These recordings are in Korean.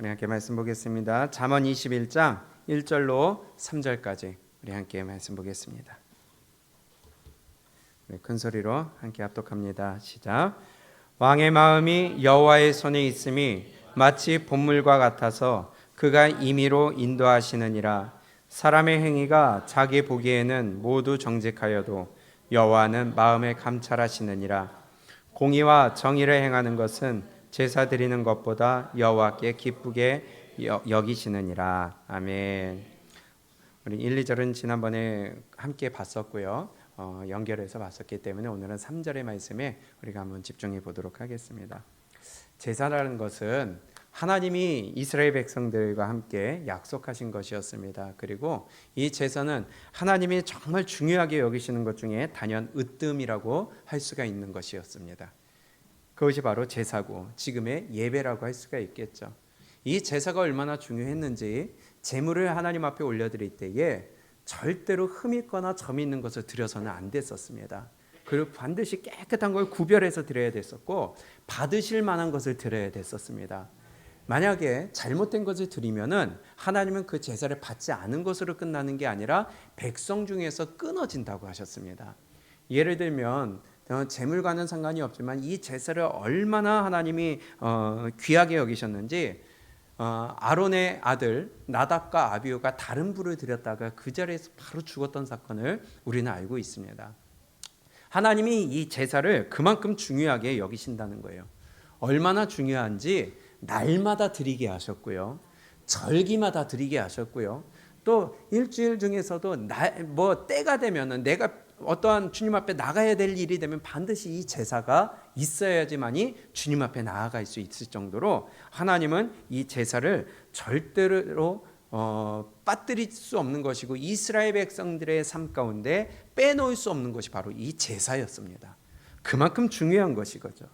우리 함께 말씀 보겠습니다. 잠언 21장 1절로 3절까지 우리 함께 말씀 보겠습니다. 큰 소리로 함께 합독합니다. 시작. 왕의 마음이 여호와의 손에 있음이 마치 봇물과 같아서 그가 임의로 인도하시느니라. 사람의 행위가 자기 보기에는 모두 정직하여도 여호와는 마음에 감찰하시느니라. 공의와 정의를 행하는 것은 제사 드리는 것보다 여호와께 기쁘게 여기시느니라. 아멘. 우리 1, 2절은 지난번에 함께 봤었고요. 연결해서 봤었기 때문에 오늘은 3절의 말씀에 우리가 한번 집중해 보도록 하겠습니다. 제사라는 것은 하나님이 이스라엘 백성들과 함께 약속하신 것이었습니다. 그리고 이 제사는 하나님이 정말 중요하게 여기시는 것 중에 단연 으뜸이라고 할 수가 있는 것이었습니다. 그것이 바로 제사고 지금의 예배라고 할 수가 있겠죠. 이 제사가 얼마나 중요했는지 제물을 하나님 앞에 올려드릴 때에 절대로 흠 있거나 점 있는 것을 드려서는 안 됐었습니다. 그리고 반드시 깨끗한 걸 구별해서 드려야 됐었고 받으실 만한 것을 드려야 됐었습니다. 만약에 잘못된 것을 드리면은 하나님은 그 제사를 받지 않은 것으로 끝나는 게 아니라 백성 중에서 끊어진다고 하셨습니다. 예를 들면 제물과는 상관이 없지만 이 제사를 얼마나 하나님이 귀하게 여기셨는지 아론의 아들 나답과 아비후가 다른 불을 드렸다가 그 자리에서 바로 죽었던 사건을 우리는 알고 있습니다. 하나님이 이 제사를 그만큼 중요하게 여기신다는 거예요. 얼마나 중요한지 날마다 드리게 하셨고요. 절기마다 드리게 하셨고요. 또 일주일 중에서도 때가 되면은 내가 어떠한 주님 앞에 나가야 될 일이 되면 반드시 이 제사가 있어야지만이 주님 앞에 나아갈 수 있을 정도로 하나님은 이 제사를 절대로 빠뜨릴 수 없는 것이고 이스라엘 백성들의 삶 가운데 빼놓을 수 없는 것이 바로 이 제사였습니다. 그만큼 중요한 것이거죠.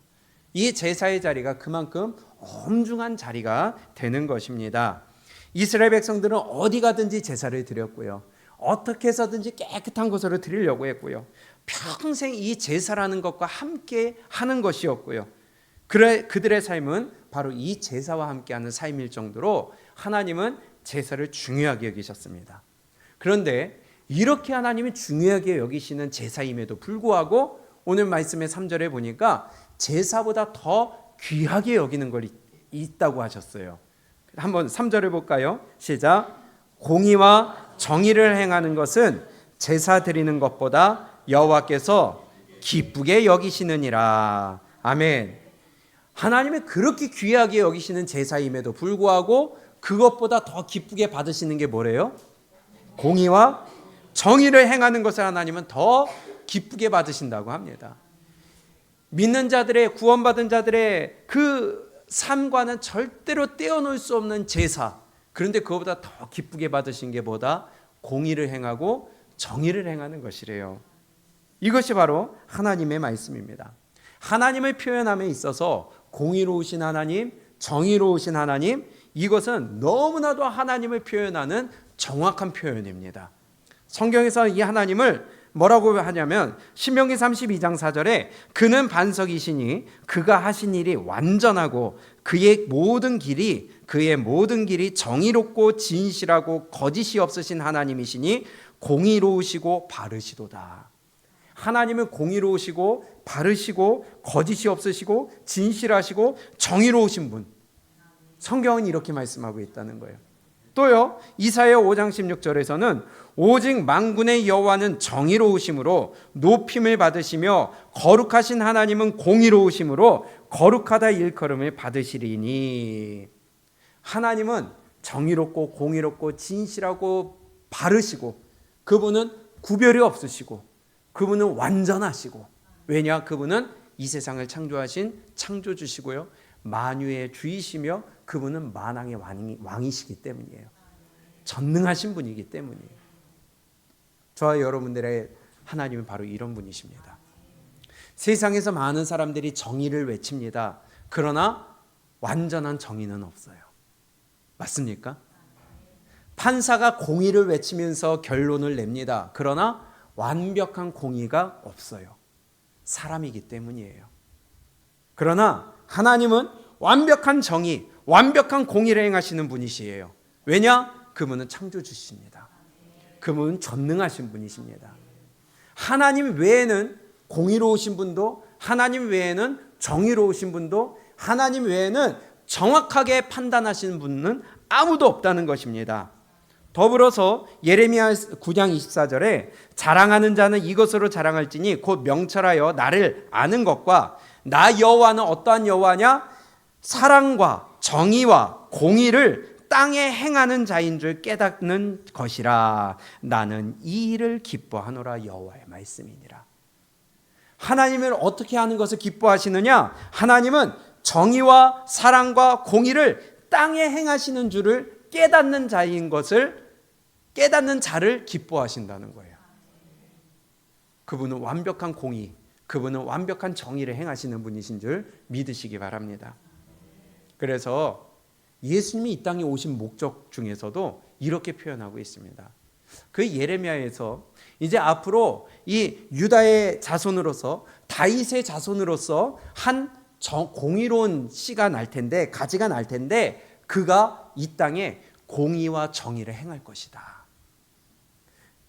이 제사의 자리가 그만큼 엄중한 자리가 되는 것입니다. 이스라엘 백성들은 어디 가든지 제사를 드렸고요. 어떻게 해서든지 깨끗한 것으로 드리려고 했고요. 평생 이 제사라는 것과 함께 하는 것이었고요. 그들의 삶은 바로 이 제사와 함께하는 삶일 정도로 하나님은 제사를 중요하게 여기셨습니다. 그런데 이렇게 하나님이 중요하게 여기시는 제사임에도 불구하고 오늘 말씀의 3절에 보니까 제사보다 더 귀하게 여기는 걸 있다고 하셨어요. 한번 3절을 볼까요? 시작. 공의와 정의를 행하는 것은 제사 드리는 것보다 여호와께서 기쁘게 여기시느니라. 아멘. 하나님이 그렇게 귀하게 여기시는 제사임에도 불구하고 그것보다 더 기쁘게 받으시는 게 뭐래요? 공의와 정의를 행하는 것을 하나님은 더 기쁘게 받으신다고 합니다. 믿는 자들의 구원받은 자들의 그 삶과는 절대로 떼어놓을 수 없는 제사. 그런데 그것보다 더 기쁘게 받으신 게 뭐다? 공의를 행하고 정의를 행하는 것이래요. 이것이 바로 하나님의 말씀입니다. 하나님을 표현함에 있어서 공의로우신 하나님, 정의로우신 하나님, 이것은 너무나도 하나님을 표현하는 정확한 표현입니다. 성경에서 이 하나님을 뭐라고 하냐면 신명기 32장 4절에 그는 반석이시니 그가 하신 일이 완전하고 그의 모든 길이 정의롭고 진실하고 거짓이 없으신 하나님이시니 공의로우시고 바르시도다. 하나님은 공의로우시고 바르시고 거짓이 없으시고 진실하시고 정의로우신 분. 성경은 이렇게 말씀하고 있다는 거예요. 또요, 이사야 5장 16절에서는 오직 만군의 여호와는 정의로우심으로 높임을 받으시며 거룩하신 하나님은 공의로우심으로 거룩하다 일컬음을 받으시리니. 하나님은 정의롭고 공의롭고 진실하고 바르시고 그분은 구별이 없으시고 그분은 완전하시고, 왜냐? 그분은 이 세상을 창조하신 창조주시고요, 만유의 주이시며 그분은 만왕의 왕이시기 때문이에요. 전능하신 분이기 때문이에요. 저와 여러분들의 하나님은 바로 이런 분이십니다. 세상에서 많은 사람들이 정의를 외칩니다. 그러나 완전한 정의는 없어요. 맞습니까? 판사가 공의를 외치면서 결론을 냅니다. 그러나 완벽한 공의가 없어요. 사람이기 때문이에요. 그러나 하나님은 완벽한 정의, 완벽한 공의를 행하시는 분이시에요. 왜냐? 그분은 창조주십니다. 그분은 전능하신 분이십니다. 하나님 외에는 공의로우신 분도, 하나님 외에는 정의로우신 분도, 하나님 외에는 정확하게 판단하시는 분은 아무도 없다는 것입니다. 더불어서 예레미야 9장 24절에 자랑하는 자는 이것으로 자랑할지니 곧 명철하여 나를 아는 것과 나 여호와는 어떠한 여호와냐? 사랑과 정의와 공의를 땅에 행하는 자인 줄 깨닫는 것이라. 나는 이 일을 기뻐하노라. 여호와의 말씀이니라. 하나님을 어떻게 하는 것을 기뻐하시느냐? 하나님은 정의와 사랑과 공의를 땅에 행하시는 줄을 깨닫는 자인 것을, 깨닫는 자를 기뻐하신다는 거예요. 그분은 완벽한 공의, 그분은 완벽한 정의를 행하시는 분이신 줄 믿으시기 바랍니다. 그래서 예수님이 이 땅에 오신 목적 중에서도 이렇게 표현하고 있습니다. 그 예레미야에서 이제 앞으로 이 유다의 자손으로서, 다윗의 자손으로서 한 공의로운 씨가 날 텐데, 가지가 날 텐데, 그가 이 땅에 공의와 정의를 행할 것이다.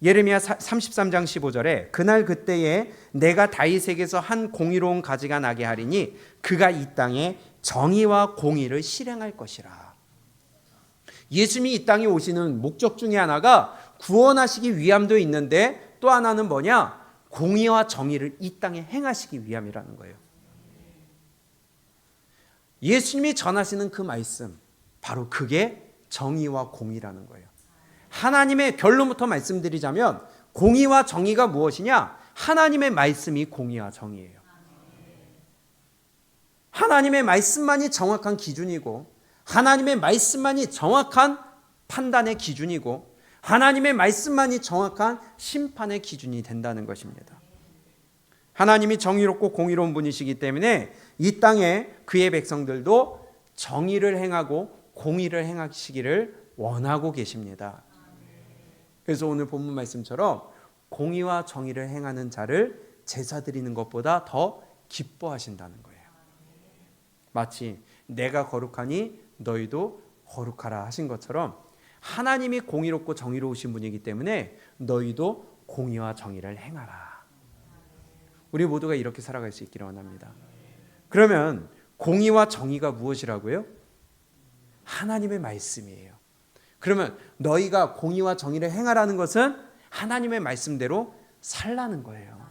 예레미야 33장 15절에 그날 그때에 내가 다윗에게서 한 공의로운 가지가 나게 하리니 그가 이 땅에 정의와 공의를 실행할 것이라. 예수님이 이 땅에 오시는 목적 중에 하나가 구원하시기 위함도 있는데, 또 하나는 뭐냐? 공의와 정의를 이 땅에 행하시기 위함이라는 거예요. 예수님이 전하시는 그 말씀, 바로 그게 정의와 공의라는 거예요. 하나님의 결론부터 말씀드리자면 공의와 정의가 무엇이냐? 하나님의 말씀이 공의와 정의예요. 하나님의 말씀만이 정확한 기준이고, 하나님의 말씀만이 정확한 판단의 기준이고, 하나님의 말씀만이 정확한 심판의 기준이 된다는 것입니다. 하나님이 정의롭고 공의로운 분이시기 때문에 이 땅에 그의 백성들도 정의를 행하고 공의를 행하시기를 원하고 계십니다. 그래서 오늘 본문 말씀처럼 공의와 정의를 행하는 자를 제사 드리는 것보다 더 기뻐하신다는 거예요. 마치 내가 거룩하니 너희도 거룩하라 하신 것처럼 하나님이 공의롭고 정의로우신 분이기 때문에 너희도 공의와 정의를 행하라. 우리 모두가 이렇게 살아갈 수 있기를 원합니다. 그러면 공의와 정의가 무엇이라고요? 하나님의 말씀이에요. 그러면 너희가 공의와 정의를 행하라는 것은 하나님의 말씀대로 살라는 거예요.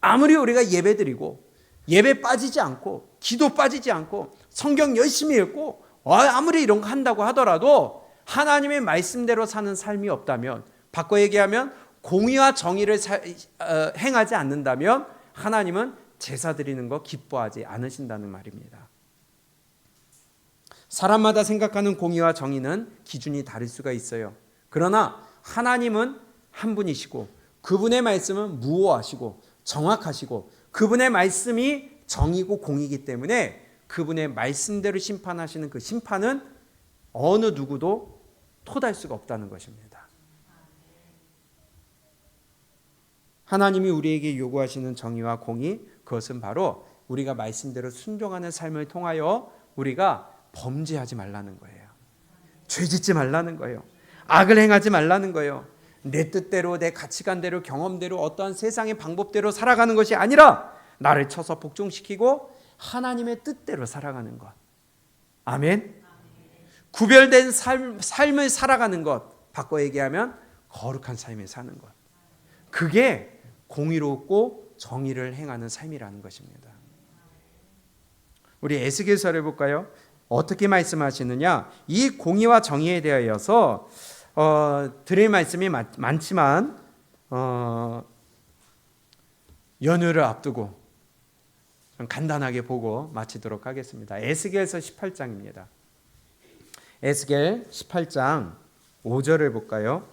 아무리 우리가 예배드리고 예배 빠지지 않고 기도 빠지지 않고 성경 열심히 읽고 아무리 이런 거 한다고 하더라도 하나님의 말씀대로 사는 삶이 없다면, 바꿔 얘기하면 공의와 정의를 행하지 않는다면 하나님은 제사 드리는 거 기뻐하지 않으신다는 말입니다. 사람마다 생각하는 공의와 정의는 기준이 다를 수가 있어요. 그러나 하나님은 한 분이시고 그분의 말씀은 무오하시고 정확하시고 그분의 말씀이 정의고 공이기 때문에 그분의 말씀대로 심판하시는 그 심판은 어느 누구도 토달 수가 없다는 것입니다. 하나님이 우리에게 요구하시는 정의와 공의, 그것은 바로 우리가 말씀대로 순종하는 삶을 통하여 우리가 범죄하지 말라는 거예요. 죄짓지 말라는 거예요. 악을 행하지 말라는 거예요. 내 뜻대로, 내 가치관대로, 경험대로, 어떠한 세상의 방법대로 살아가는 것이 아니라 나를 쳐서 복종시키고 하나님의 뜻대로 살아가는 것. 아멘. 구별된 삶을 살아가는 것, 바꿔 얘기하면 거룩한 삶을 사는 것. 그게 공의롭고 정의를 행하는 삶이라는 것입니다. 우리 에스겔서를 볼까요? 어떻게 말씀하시느냐? 이 공의와 정의에 대하여서 드릴 말씀이 많지만 연휴를 앞두고 좀 간단하게 보고 마치도록 하겠습니다. 에스겔서 18장입니다. 에스겔 18장 5절을 볼까요?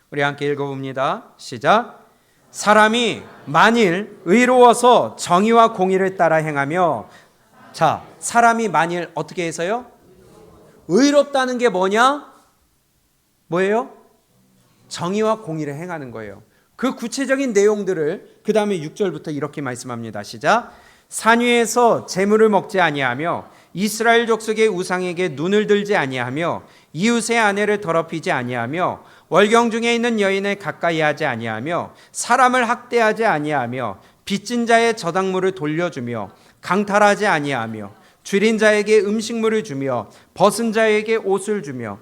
우리 함께 읽어봅니다. 시작. 사람이 만일 의로워서 정의와 공의를 따라 행하며, 자, 사람이 만일 어떻게 해서요? 의롭다는 게 뭐냐? 뭐예요? 정의와 공의를 행하는 거예요. 그 구체적인 내용들을 그 다음에 6절부터 이렇게 말씀합니다. 시작. 산 위에서 재물을 먹지 아니하며 이스라엘 족속의 우상에게 눈을 들지 아니하며 이웃의 아내를 더럽히지 아니하며 월경 중에 있는 여인을 가까이 하지 아니하며 사람을 학대하지 아니하며 빚진 자의 저당물을 돌려주며 강탈하지 아니하며 줄인 자에게 음식물을 주며 벗은 자에게 옷을 주며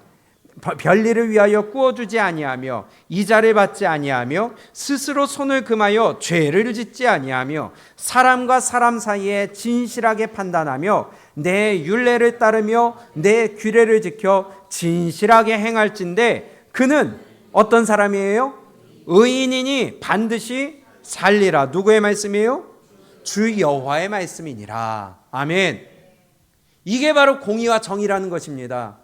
별일을 위하여 꾸어주지 아니하며 이자를 받지 아니하며 스스로 손을 금하여 죄를 짓지 아니하며 사람과 사람 사이에 진실하게 판단하며 내 율례를 따르며 내 규례를 지켜 진실하게 행할진대 그는 어떤 사람이에요? 의인이니 반드시 살리라. 누구의 말씀이에요? 주 여호와의 말씀이니라. 아멘. 이게 바로 공의와 정의라는 것입니다.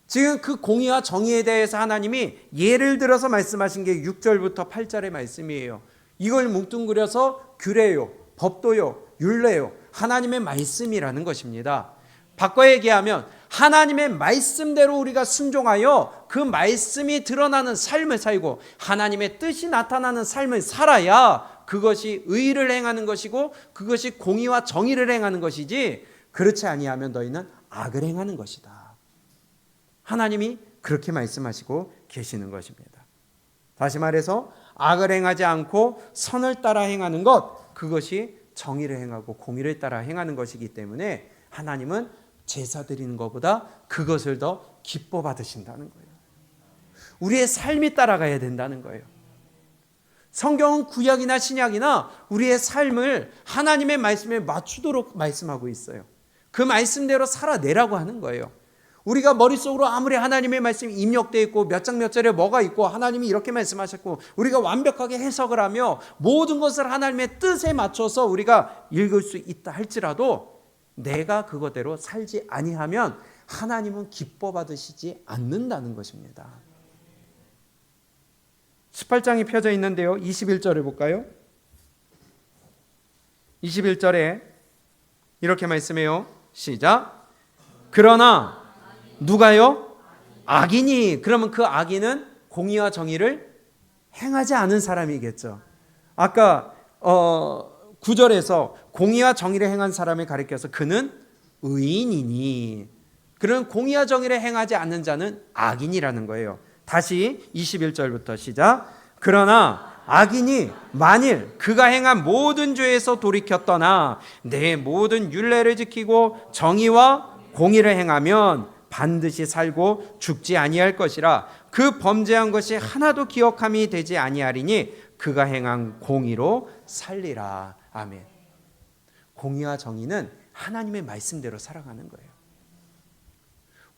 지금 그 공의와 정의에 대해서 하나님이 예를 들어서 말씀하신 게 6절부터 8절의 말씀이에요. 이걸 뭉뚱그려서 규례요, 법도요, 율례요, 하나님의 말씀이라는 것입니다. 바꿔 얘기하면 하나님의 말씀대로 우리가 순종하여 그 말씀이 드러나는 삶을 살고 하나님의 뜻이 나타나는 삶을 살아야 그것이 의를 행하는 것이고 그것이 공의와 정의를 행하는 것이지, 그렇지 아니하면 너희는 악을 행하는 것이다. 하나님이 그렇게 말씀하시고 계시는 것입니다. 다시 말해서 악을 행하지 않고 선을 따라 행하는 것, 그것이 정의를 행하고 공의를 따라 행하는 것이기 때문에 하나님은 제사 드리는 것보다 그것을 더 기뻐 받으신다는 거예요. 우리의 삶이 따라가야 된다는 거예요. 성경은 구약이나 신약이나 우리의 삶을 하나님의 말씀에 맞추도록 말씀하고 있어요. 그 말씀대로 살아내라고 하는 거예요. 우리가 머릿속으로 아무리 하나님의 말씀이 입력되어 있고 몇 장 몇 절에 뭐가 있고 하나님이 이렇게 말씀하셨고 우리가 완벽하게 해석을 하며 모든 것을 하나님의 뜻에 맞춰서 우리가 읽을 수 있다 할지라도 내가 그거대로 살지 아니하면 하나님은 기뻐 받으시지 않는다는 것입니다. 18장이 펴져 있는데요. 21절을 볼까요? 21절에 이렇게 말씀해요. 시작. 그러나 누가요? 악인이. 그러면 그 악인은 공의와 정의를 행하지 않은 사람이겠죠. 아까 9절에서 공의와 정의를 행한 사람을 가리켜서 그는 의인이니, 그런 공의와 정의를 행하지 않는 자는 악인이라는 거예요. 다시 21절부터 시작. 그러나 악인이 만일 그가 행한 모든 죄에서 돌이켜 떠나 내 모든 율례를 지키고 정의와 공의를 행하면 반드시 살고 죽지 아니할 것이라. 그 범죄한 것이 하나도 기억함이 되지 아니하리니 그가 행한 공의로 살리라. 아멘. 공의와 정의는 하나님의 말씀대로 살아가는 거예요.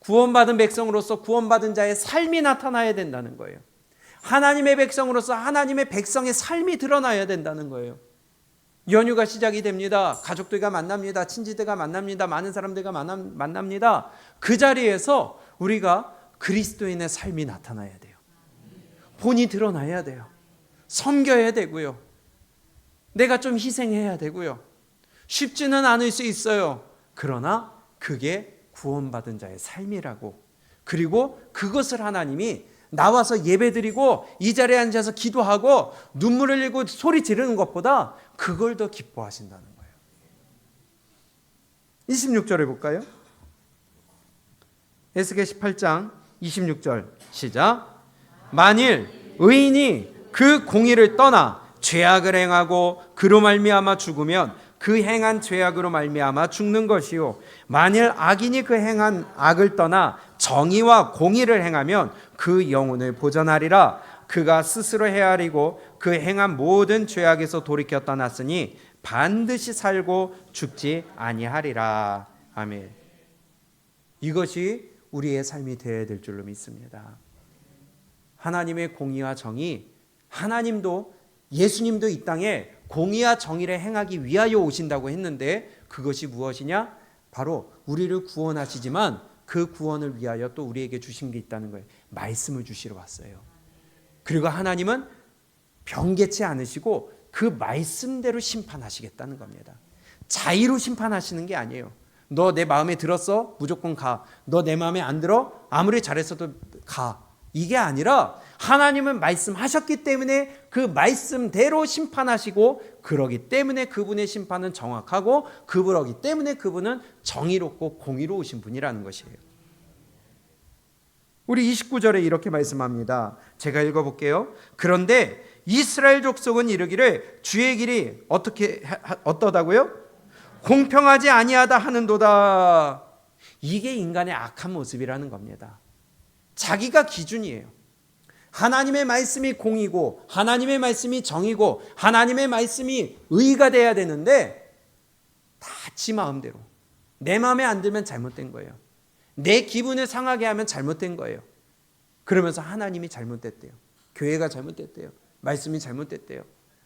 구원받은 백성으로서 구원받은 자의 삶이 나타나야 된다는 거예요. 하나님의 백성으로서 하나님의 백성의 삶이 드러나야 된다는 거예요. 연휴가 시작이 됩니다. 가족들과 만납니다. 친지들과 만납니다. 많은 사람들과 만납니다. 그 자리에서 우리가 그리스도인의 삶이 나타나야 돼요. 본이 드러나야 돼요. 섬겨야 되고요. 내가 좀 희생해야 되고요. 쉽지는 않을 수 있어요. 그러나 그게 구원받은 자의 삶이라고. 그리고 그것을 하나님이 나와서 예배드리고 이 자리에 앉아서 기도하고 눈물을 흘리고 소리 지르는 것보다 그걸 더 기뻐하신다는 거예요. 26절에 볼까요? 에스겔 18장 26절 시작. 만일 의인이 그 공의를 떠나 죄악을 행하고 그로 말미암아 죽으면 그 행한 죄악으로 말미암아 죽는 것이요, 만일 악인이 그 행한 악을 떠나 정의와 공의를 행하면 그 영혼을 보전하리라. 그가 스스로 헤아리고 그 행한 모든 죄악에서 돌이켜 떠났으니 반드시 살고 죽지 아니하리라. 아멘. 이것이 우리의 삶이 되어야 될 줄로 믿습니다. 하나님의 공의와 정의, 하나님도 예수님도 이 땅에 공의와 정의를 행하기 위하여 오신다고 했는데 그것이 무엇이냐? 바로 우리를 구원하시지만 그 구원을 위하여 또 우리에게 주신 게 있다는 거예요. 말씀을 주시러 왔어요. 그리고 하나님은 변개치 않으시고 그 말씀대로 심판하시겠다는 겁니다. 자의로 심판하시는 게 아니에요. 너 내 마음에 들었어? 무조건 가. 너 내 마음에 안 들어? 아무리 잘했어도 가. 이게 아니라 하나님은 말씀하셨기 때문에 그 말씀대로 심판하시고, 그러기 때문에 그분의 심판은 정확하고, 그러기 때문에 그분은 정의롭고 공의로우신 분이라는 것이에요. 우리 29절에 이렇게 말씀합니다. 제가 읽어볼게요. 그런데 이스라엘 족속은 이르기를 주의 길이 어떠다고요? 공평하지 아니하다 하는도다. 이게 인간의 악한 모습이라는 겁니다. 자기가 기준이에요. 하나님의 말씀이 공이고, 하나님의 말씀이 정이고, 하나님의 말씀이 의가 돼야 되는데 다 지 마음대로, 내 마음에 안 들면 잘못된 거예요. 내 기분을 상하게 하면 잘못된 거예요. 그러면서 하나님이 잘못됐대요. 교회가 잘못됐대요. 말씀이 잘못됐대요.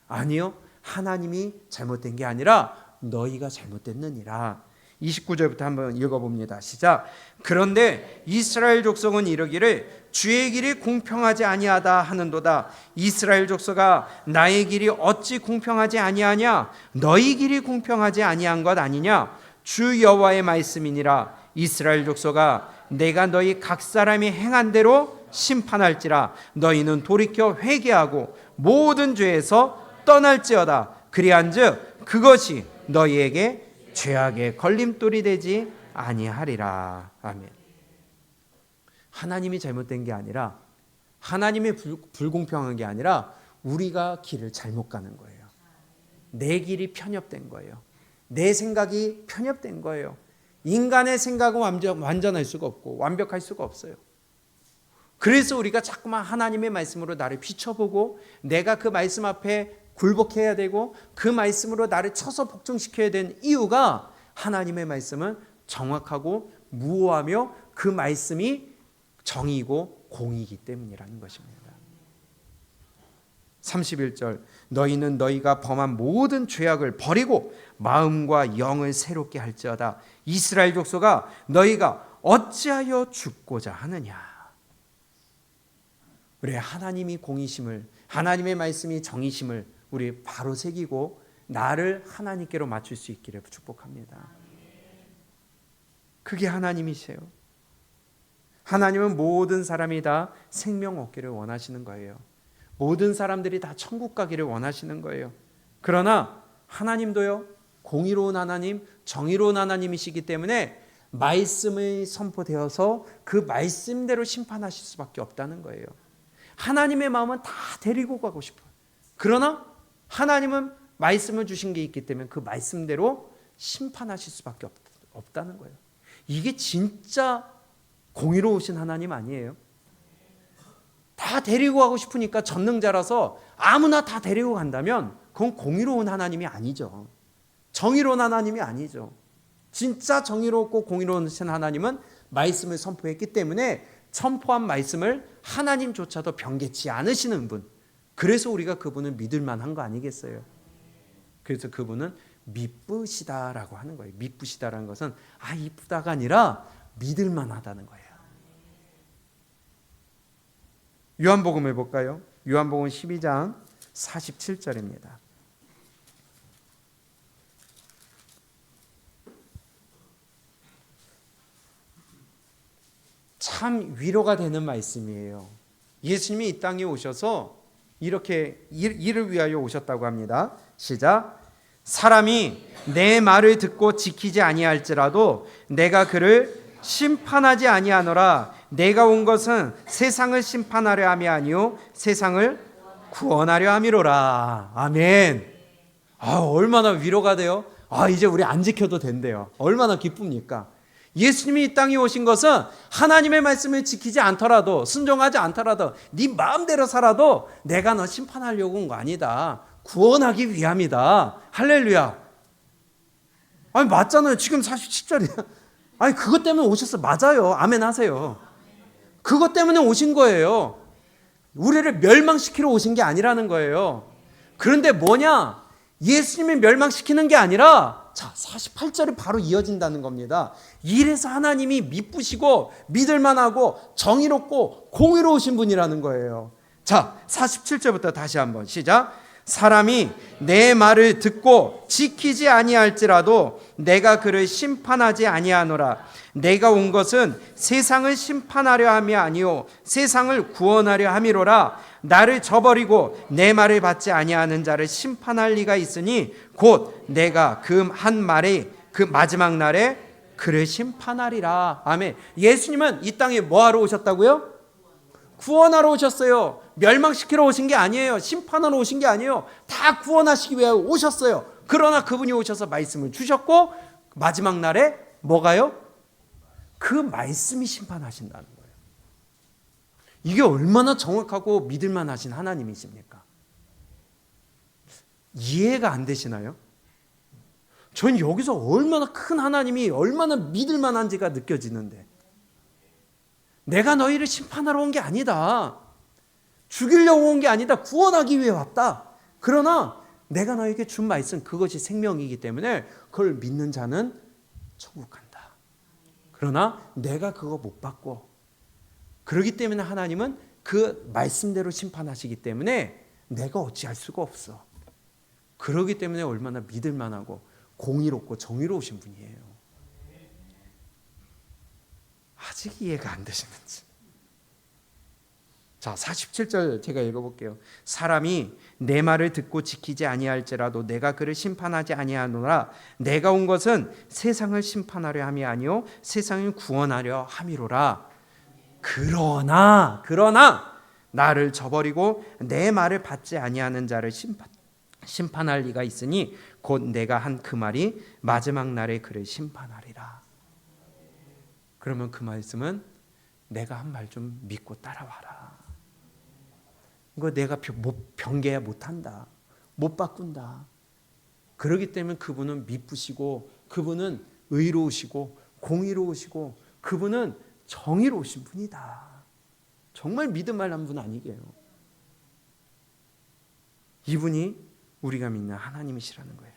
아니요, 하나님이 잘못된 게 아니라 너희가 잘못됐느니라. 29절부터 한번 읽어봅니다. 시작. 그런데 이스라엘 족속은 이르기를 주의 길이 공평하지 아니하다 하는도다. 이스라엘 족속아, 나의 길이 어찌 공평하지 아니하냐? 너희 길이 공평하지 아니한 것 아니냐? 주 여호와의 말씀이니라. 이스라엘 족속아, 내가 너희 각 사람이 행한 대로 심판할지라. 너희는 돌이켜 회개하고 모든 죄에서 떠날지어다. 그리한즉 그것이 너희에게 죄악의 걸림돌이 되지 아니하리라. 아멘. 하나님이 잘못된 게 아니라, 하나님이 불공평한 게 아니라 우리가 길을 잘못 가는 거예요. 내 길이 편협된 거예요. 내 생각이 편협된 거예요. 인간의 생각은 완전할 수가 없고 완벽할 수가 없어요. 그래서 우리가 자꾸만 하나님의 말씀으로 나를 비춰보고, 내가 그 말씀 앞에 굴복해야 되고, 그 말씀으로 나를 쳐서 복종시켜야 되는 이유가, 하나님의 말씀은 정확하고 무오하며 그 말씀이 정의고 공이기 때문이라는 것입니다. 31절, 너희는 너희가 범한 모든 죄악을 버리고 마음과 영을 새롭게 할지어다. 이스라엘 족속아, 너희가 어찌하여 죽고자 하느냐. 우리 하나님이 공이심을, 하나님의 말씀이 정의심을 우리 바로 새기고 나를 하나님께로 맞출 수 있기를 축복합니다. 그게 하나님이세요. 하나님은 모든 사람이 다 생명 얻기를 원하시는 거예요. 모든 사람들이 다 천국 가기를 원하시는 거예요. 그러나 하나님도요, 공의로운 하나님, 정의로운 하나님이시기 때문에 말씀이 선포되어서 그 말씀대로 심판하실 수밖에 없다는 거예요. 하나님의 마음은 다 데리고 가고 싶어요. 그러나 하나님은 말씀을 주신 게 있기 때문에 그 말씀대로 심판하실 수밖에 없다는 거예요. 이게 진짜 공의로우신 하나님 아니에요? 다 데리고 가고 싶으니까 전능자라서 아무나 다 데리고 간다면 그건 공의로운 하나님이 아니죠. 정의로운 하나님이 아니죠. 진짜 정의롭고 공의로운 하나님은 말씀을 선포했기 때문에 선포한 말씀을 하나님조차도 변개치 않으시는 분. 그래서 우리가 그분을 믿을 만한 거 아니겠어요? 그래서 그분은 미쁘시다라고 하는 거예요. 미쁘시다라는 것은 이쁘다가 아니라 믿을 만하다는 거예요. 요한복음을 볼까요? 요한복음 12장 47절입니다. 참 위로가 되는 말씀이에요. 예수님이 이 땅에 오셔서 이렇게 이를 위하여 오셨다고 합니다. 시작. 사람이 내 말을 듣고 지키지 아니할지라도 내가 그를 심판하지 아니하노라. 내가 온 것은 세상을 심판하려 함이 아니요 세상을 구원하려 함이로라. 아멘. 얼마나 위로가 돼요. 이제 우리 안 지켜도 된대요. 얼마나 기쁩니까? 예수님이 이 땅에 오신 것은 하나님의 말씀을 지키지 않더라도, 순종하지 않더라도, 네 마음대로 살아도 내가 너 심판하려고 온 거 아니다. 구원하기 위함이다. 할렐루야. 맞잖아요. 지금 47절이야. 그것 때문에 오셨어. 맞아요. 아멘 하세요. 그것 때문에 오신 거예요. 우리를 멸망시키러 오신 게 아니라는 거예요. 그런데 뭐냐? 예수님이 멸망시키는 게 아니라 48절이 바로 이어진다는 겁니다. 이래서 하나님이 미쁘시고 믿을만하고 정의롭고 공의로우신 분이라는 거예요. 47절부터 다시 한번 시작. 사람이 내 말을 듣고 지키지 아니할지라도 내가 그를 심판하지 아니하노라. 내가 온 것은 세상을 심판하려 함이 아니요 세상을 구원하려 함이로라. 나를 저버리고 내 말을 받지 아니하는 자를 심판할 리가 있으니 곧 내가 그 한 말에 그 마지막 날에 그를 심판하리라. 아멘. 예수님은 이 땅에 뭐하러 오셨다고요? 구원하러 오셨어요. 멸망시키러 오신 게 아니에요. 심판하러 오신 게 아니에요. 다 구원하시기 위해 오셨어요. 그러나 그분이 오셔서 말씀을 주셨고 마지막 날에 뭐가요? 그 말씀이 심판하신다는 거예요. 이게 얼마나 정확하고 믿을만 하신 하나님이십니까? 이해가 안 되시나요? 전 여기서 얼마나 큰 하나님이 얼마나 믿을만 한지가 느껴지는데, 내가 너희를 심판하러 온 게 아니다. 죽이려고 온 게 아니다. 구원하기 위해 왔다. 그러나 내가 너에게 준 말씀, 그것이 생명이기 때문에 그걸 믿는 자는 천국 간다. 그러나 내가 그거 못 받고, 그렇기 때문에 하나님은 그 말씀대로 심판하시기 때문에 내가 어찌할 수가 없어. 그렇기 때문에 얼마나 믿을 만하고 공의롭고 정의로우신 분이에요. 아직 이해가 안 되시는지. 자, 47절 제가 읽어볼게요. 사람이 내 말을 듣고 지키지 아니할지라도 내가 그를 심판하지 아니하노라. 내가 온 것은 세상을 심판하려 함이 아니요 세상을 구원하려 함이로라. 그러나 나를 저버리고 내 말을 받지 아니하는 자를 심판할 리가 있으니 곧 내가 한 그 말이 마지막 날에 그를 심판하리라. 그러면 그 말씀은 내가 한 말 좀 믿고 따라와라. 이거 내가 변개야 못한다. 못 바꾼다. 그렇기 때문에 그분은 미쁘시고 그분은 의로우시고 공의로우시고 그분은 정의로우신 분이다. 정말 믿음 말한 분 아니게요. 이분이 우리가 믿는 하나님이시라는 거예요.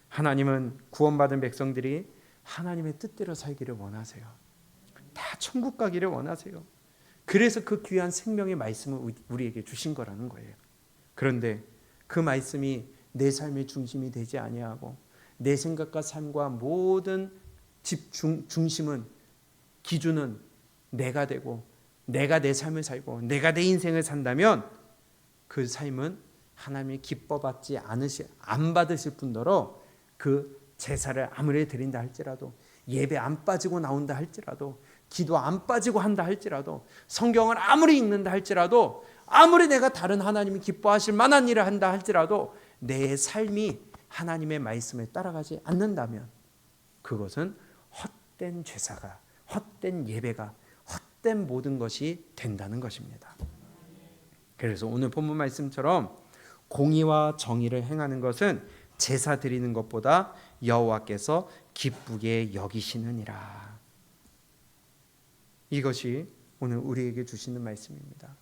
하나님은 구원받은 백성들이 하나님의 뜻대로 살기를 원하세요. 다 천국 가기를 원하세요. 그래서 그 귀한 생명의 말씀을 우리에게 주신 거라는 거예요. 그런데 그 말씀이 내 삶의 중심이 되지 아니하고 내 생각과 삶과 모든 중심은, 기준은 내가 되고 내가 내 삶을 살고 내가 내 인생을 산다면 그 삶은 하나님이 기뻐받지 안 받으실 뿐더러 그 제사를 아무리 드린다 할지라도, 예배 안 빠지고 나온다 할지라도, 기도 안 빠지고 한다 할지라도, 성경을 아무리 읽는다 할지라도, 아무리 내가 다른 하나님이 기뻐하실 만한 일을 한다 할지라도 내 삶이 하나님의 말씀에 따라가지 않는다면 그것은 헛된 제사가, 헛된 예배가, 헛된 모든 것이 된다는 것입니다. 그래서 오늘 본문 말씀처럼 공의와 정의를 행하는 것은 제사 드리는 것보다 여호와께서 기쁘게 여기시느니라. 이것이 오늘 우리에게 주시는 말씀입니다.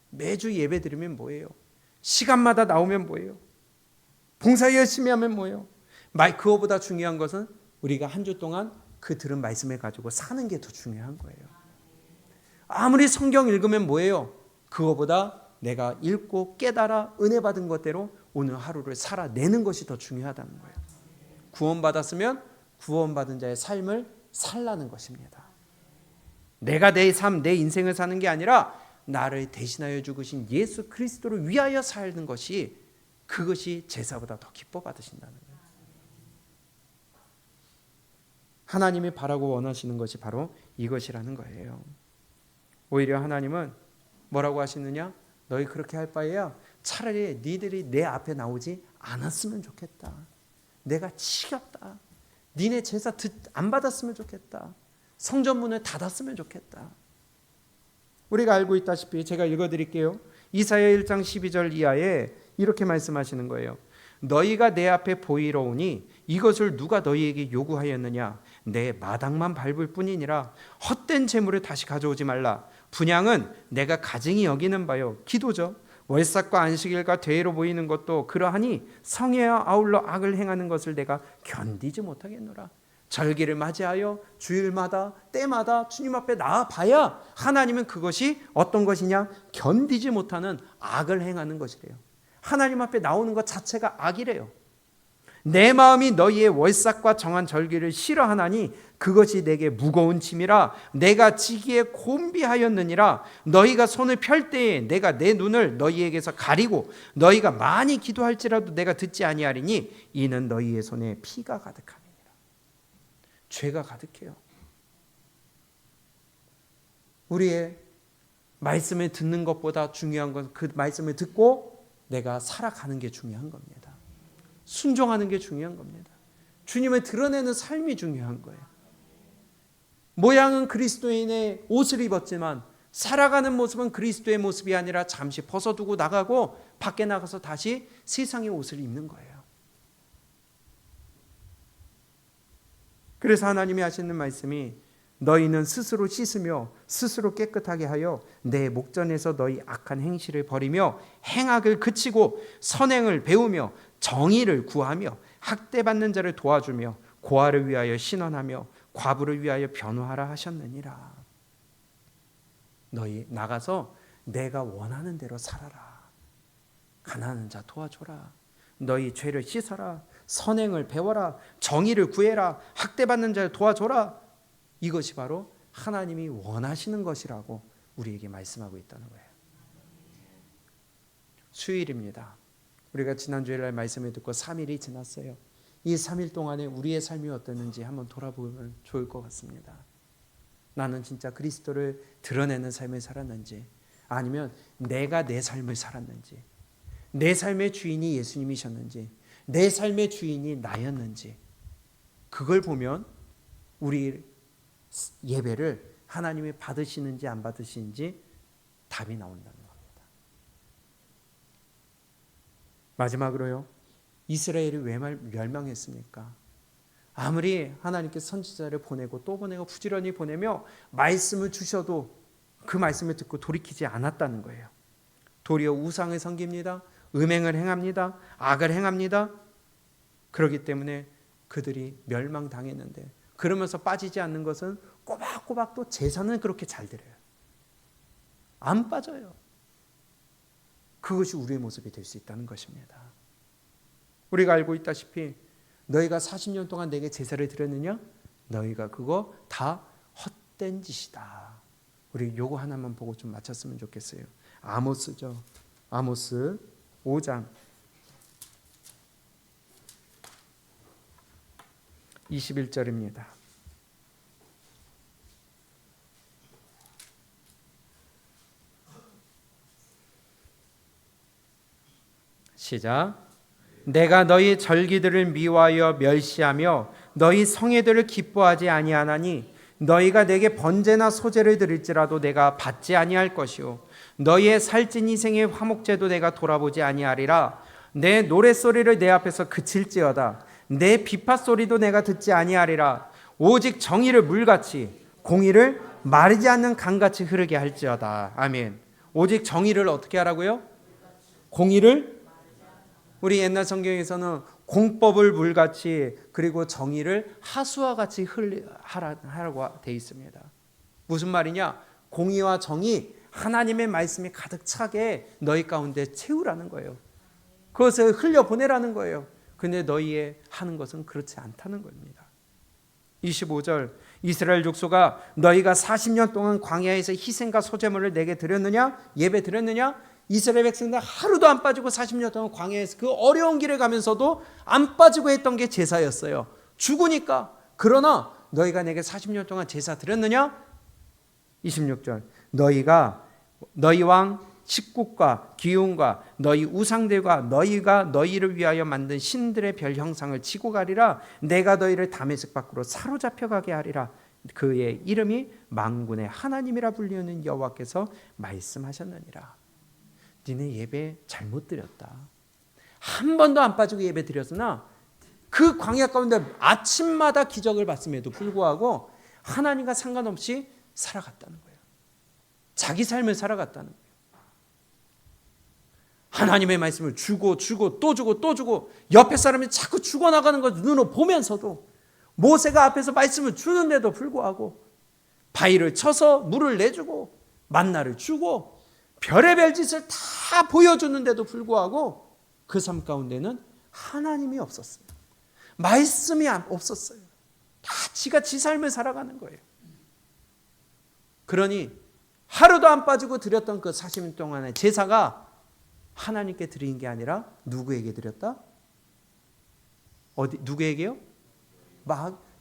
매주 예배 드리면 뭐예요? 시간마다 나오면 뭐예요? 봉사 열심히 하면 뭐예요? 그거보다 중요한 것은 우리가 한 주 동안 그 들은 말씀을 가지고 사는 게 더 중요한 거예요. 아무리 성경 읽으면 뭐예요? 그거보다 내가 읽고 깨달아 은혜 받은 것대로 오늘 하루를 살아내는 것이 더 중요하다는 거예요. 구원받았으면 구원받은 자의 삶을 살라는 것입니다. 내가 내 삶, 내 인생을 사는 게 아니라 나를 대신하여 죽으신 예수 그리스도를 위하여 사는 것이, 그것이 제사보다 더 기뻐 받으신다는 거예요. 하나님이 바라고 원하시는 것이 바로 이것이라는 거예요. 오히려 하나님은 뭐라고 하시느냐? 너희 그렇게 할 바에야 차라리 니들이 내 앞에 나오지 않았으면 좋겠다. 내가 지겹다. 니네 제사 안 받았으면 좋겠다. 성전문을 닫았으면 좋겠다. 우리가 알고 있다시피 제가 읽어드릴게요. 이사야 1장 12절 이하에 이렇게 말씀하시는 거예요. 너희가 내 앞에 보이러 오니 이것을 누가 너희에게 요구하였느냐? 내 마당만 밟을 뿐이니라. 헛된 재물을 다시 가져오지 말라. 분향은 내가 가증히 여기는 바요. 기도죠. 월삭과 안식일과 대회로 모이는 것도 그러하니 성회와 아울러 악을 행하는 것을 내가 견디지 못하겠노라. 절기를 맞이하여 주일마다 때마다 주님 앞에 나아봐야 하나님은 그것이 어떤 것이냐? 견디지 못하는 악을 행하는 것이래요. 하나님 앞에 나오는 것 자체가 악이래요. 내 마음이 너희의 월삭과 정한 절기를 싫어하나니 그것이 내게 무거운 짐이라 내가 지기에 곤비하였느니라. 너희가 손을 펼 때에 내가 내 눈을 너희에게서 가리고 너희가 많이 기도할지라도 내가 듣지 아니하리니 이는 너희의 손에 피가 가득함이니라. 죄가 가득해요. 우리의 말씀을 듣는 것보다 중요한 건 그 말씀을 듣고 내가 살아가는 게 중요한 겁니다. 순종하는 게 중요한 겁니다. 주님을 드러내는 삶이 중요한 거예요. 모양은 그리스도인의 옷을 입었지만 살아가는 모습은 그리스도의 모습이 아니라 잠시 벗어두고 나가고 밖에 나가서 다시 세상의 옷을 입는 거예요. 그래서 하나님이 하시는 말씀이 너희는 스스로 씻으며 스스로 깨끗하게 하여 내 목전에서 너희 악한 행실을 버리며 행악을 그치고 선행을 배우며 정의를 구하며 학대받는 자를 도와주며 고아를 위하여 신원하며 과부를 위하여 변호하라 하셨느니라. 너희 나가서 내가 원하는 대로 살아라. 가난한 자 도와줘라. 너희 죄를 씻어라. 선행을 배워라. 정의를 구해라. 학대받는 자를 도와줘라. 이것이 바로 하나님이 원하시는 것이라고 우리에게 말씀하고 있다는 거예요. 수요일입니다. 우리가 지난 주일날 말씀을 듣고 3일이 지났어요. 이 3일 동안에 우리의 삶이 어땠는지 한번 돌아보면 좋을 것 같습니다. 나는 진짜 그리스도를 드러내는 삶을 살았는지, 아니면 내가 내 삶을 살았는지, 내 삶의 주인이 예수님이셨는지, 내 삶의 주인이 나였는지, 그걸 보면 우리 예배를 하나님이 받으시는지 안 받으시는지 답이 나온다는 겁니다. 마지막으로요, 이스라엘이 왜 멸망했습니까? 아무리 하나님께 선지자를 보내고 또 보내고 부지런히 보내며 말씀을 주셔도 그 말씀을 듣고 돌이키지 않았다는 거예요. 도리어 우상을 섬깁니다. 음행을 행합니다. 악을 행합니다. 그렇기 때문에 그들이 멸망당했는데, 그러면서 빠지지 않는 것은 꼬박꼬박 또 제사는 그렇게 잘 드려요. 안 빠져요. 그것이 우리의 모습이 될 수 있다는 것입니다. 우리가 알고 있다시피 너희가 40년 동안 내게 제사를 드렸느냐? 너희가 그거 다 헛된 짓이다. 우리 요거 하나만 보고 좀 마쳤으면 좋겠어요. 아모스죠. 아모스 5장 21절입니다. 시작. 내가 너희 절기들을 미워하여 멸시하며 너희 성회들을 기뻐하지 아니하나니 너희가 내게 번제나 소제를 드릴지라도 내가 받지 아니할 것이요 너희의 살찐 희생의 화목제도 내가 돌아보지 아니하리라. 내 노랫소리를 내 앞에서 그칠지어다. 내 비파소리도 내가 듣지 아니하리라. 오직 정의를 물같이 공의를 마르지 않는 강같이 흐르게 할지어다. 아멘. 오직 정의를 어떻게 하라고요? 공의를, 우리 옛날 성경에서는 공법을 물같이, 그리고 정의를 하수와 같이 하라고 되어 있습니다. 무슨 말이냐? 공의와 정의, 하나님의 말씀이 가득 차게 너희 가운데 채우라는 거예요. 그것을 흘려보내라는 거예요. 근데 너희의 하는 것은 그렇지 않다는 겁니다. 25절, 이스라엘 족속아 너희가 40년 동안 광야에서 희생과 소제물을 내게 드렸느냐? 예배 드렸느냐? 이스라엘 백성들 하루도 안 빠지고 40년 동안 광야에서 그 어려운 길을 가면서도 안 빠지고 했던 게 제사였어요. 죽으니까. 그러나 너희가 내게 40년 동안 제사 드렸느냐? 26절, 너희가 너희 왕 식국과 기운과 너희 우상들과 너희가 너희를 위하여 만든 신들의 별 형상을 치고 가리라. 내가 너희를 다메섹 밖으로 사로잡혀 가게 하리라. 그의 이름이 만군의 하나님이라 불리는 여호와께서 말씀하셨느니라. 니네 예배 잘못 드렸다. 한 번도 안 빠지고 예배 드렸으나 그 광야 가운데 아침마다 기적을 봤음에도 불구하고 하나님과 상관없이 살아갔다는 거예요. 자기 삶을 살아갔다는 거예요. 하나님의 말씀을 주고 또 주고 옆에 사람이 자꾸 죽어나가는 걸 눈으로 보면서도 모세가 앞에서 말씀을 주는데도 불구하고 바위를 쳐서 물을 내주고 만나를 주고 별의별 짓을 다 보여주는데도 불구하고 그 삶 가운데는 하나님이 없었어요. 말씀이 없었어요. 다 지가 지 삶을 살아가는 거예요. 그러니 하루도 안 빠지고 드렸던 그 40일 동안의 제사가 하나님께 드린 게 아니라 누구에게 드렸다? 누구에게요?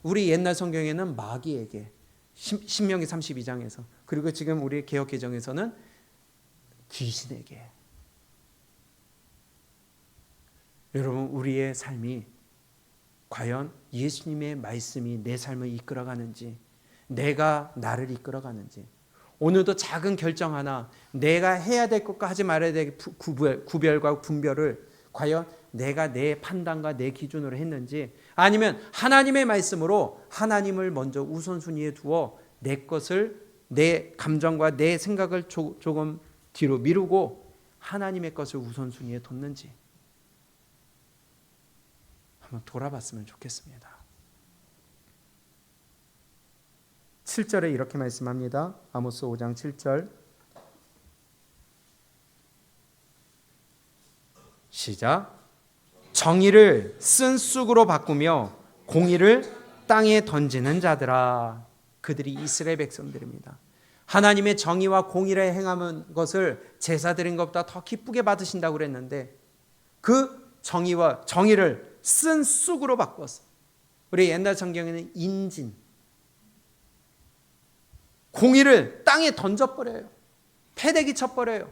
우리 옛날 성경에는 마귀에게, 신명기 32장에서, 그리고 지금 우리 개역개정에서는 귀신에게. 여러분, 우리의 삶이 과연 예수님의 말씀이 내 삶을 이끌어가는지, 내가 나를 이끌어가는지, 오늘도 작은 결정 하나, 내가 해야 될 것과 하지 말아야 될 구별과 분별을 과연 내가 내 판단과 내 기준으로 했는지, 아니면 하나님의 말씀으로 하나님을 먼저 우선순위에 두어 내 것을, 내 감정과 내 생각을 조금 뒤로 미루고 하나님의 것을 우선순위에 뒀는지 한번 돌아봤으면 좋겠습니다. 7절에 이렇게 말씀합니다. 아모스 5장 7절 시작. 정의를 쓴 쑥으로 바꾸며 공의를 땅에 던지는 자들아. 그들이 이스라엘 백성들입니다. 하나님의 정의와 공의를 행하는 것을 제사 드린 것보다 더 기쁘게 받으신다고 그랬는데 그 정의와 정의를 쓴 쑥으로 바꿨어요. 우리 옛날 성경에는 인진, 공의를 땅에 던져버려요. 패대기 쳐버려요.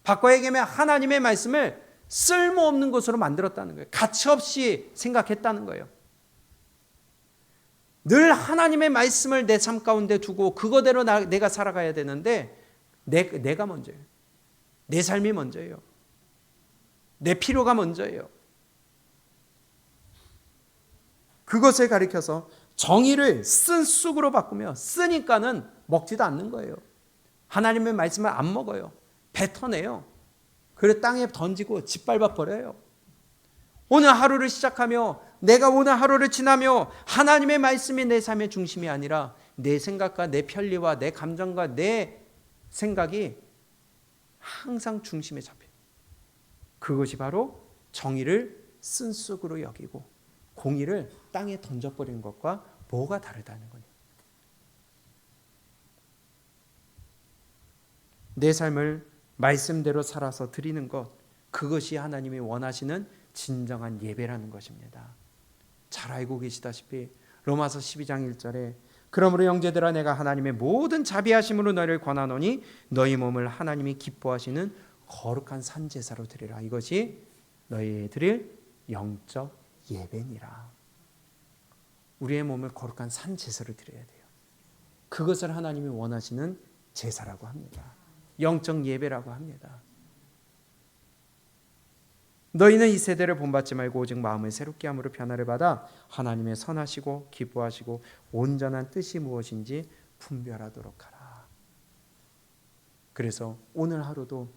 바꿔 얘기하면 하나님의 말씀을 쓸모없는 것으로 만들었다는 거예요. 가치없이 생각했다는 거예요. 늘 하나님의 말씀을 내 삶 가운데 두고 그거대로 내가 살아가야 되는데 내가 먼저예요. 내 삶이 먼저예요. 내 필요가 먼저예요. 그것을 가리켜서 정의를 쓴 쑥으로 바꾸며, 쓰니까는 먹지도 않는 거예요. 하나님의 말씀을 안 먹어요. 뱉어내요. 그래 땅에 던지고 짓밟아 버려요. 오늘 하루를 시작하며 내가 오늘 하루를 지나며 하나님의 말씀이 내 삶의 중심이 아니라 내 생각과 내 편리와 내 감정과 내 생각이 항상 중심에 잡혀요. 그것이 바로 정의를 쓴 쑥으로 여기고 공의를 땅에 던져버리는 것과 뭐가 다르다는 거냐. 내 삶을 말씀대로 살아서 드리는 것, 그것이 하나님이 원하시는 진정한 예배라는 것입니다. 잘 알고 계시다시피 로마서 12장 1절에 그러므로 형제들아 내가 하나님의 모든 자비하심으로 너희를 권하노니 너희 몸을 하나님이 기뻐하시는 거룩한 산제사로 드리라. 이것이 너희의 드릴 영적 예배니라. 우리의 몸을 거룩한 산제사로 드려야 돼요. 그것을 하나님이 원하시는 제사라고 합니다. 영적 예배라고 합니다. 너희는 이 세대를 본받지 말고 오직 마음을 새롭게 함으로 변화를 받아 하나님의 선하시고 기뻐하시고 온전한 뜻이 무엇인지 분별하도록 하라. 그래서 오늘 하루도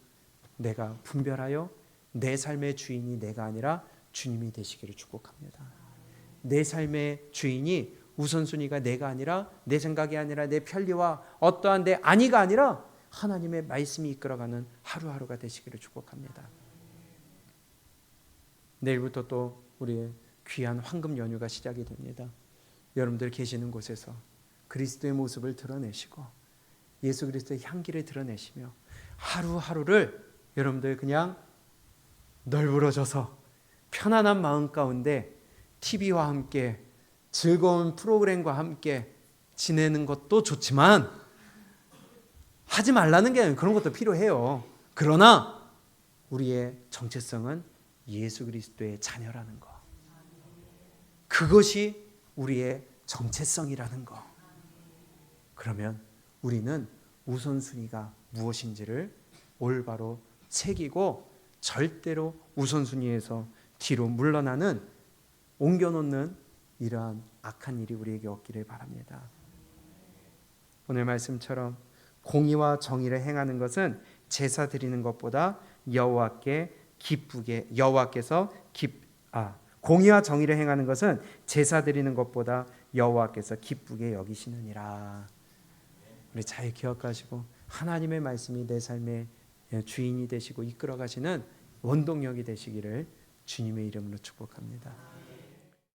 내가 분별하여 내 삶의 주인이 내가 아니라 주님이 되시기를 축복합니다. 내 삶의 주인이 우선순위가 내가 아니라 내 생각이 아니라 내 편리와 어떠한 내 안위가 아니라 하나님의 말씀이 이끌어가는 하루하루가 되시기를 축복합니다. 내일부터 또 우리의 귀한 황금 연휴가 시작이 됩니다. 여러분들 계시는 곳에서 그리스도의 모습을 드러내시고 예수 그리스도의 향기를 드러내시며 하루하루를 여러분들 그냥 널브러져서 편안한 마음 가운데 TV와 함께 즐거운 프로그램과 함께 지내는 것도 좋지만 하지 말라는 게 아니라 그런 것도 필요해요. 그러나 우리의 정체성은 예수 그리스도의 자녀라는 거, 그것이 우리의 정체성이라는 거. 그러면 우리는 우선순위가 무엇인지를 올바로 새기고 절대로 우선순위에서 뒤로 물러나는, 옮겨놓는 이러한 악한 일이 우리에게 없기를 바랍니다. 오늘 말씀처럼 공의와 정의를 행하는 것은 제사 드리는 것보다 여호와께서 공의와 정의를 행하는 것은 제사 드리는 것보다 여호와께서 기쁘게 여기시느니라. 우리 잘 기억하시고 하나님의 말씀이 내 삶의 주인이 되시고 이끌어 가시는 원동력이 되시기를 주님의 이름으로 축복합니다.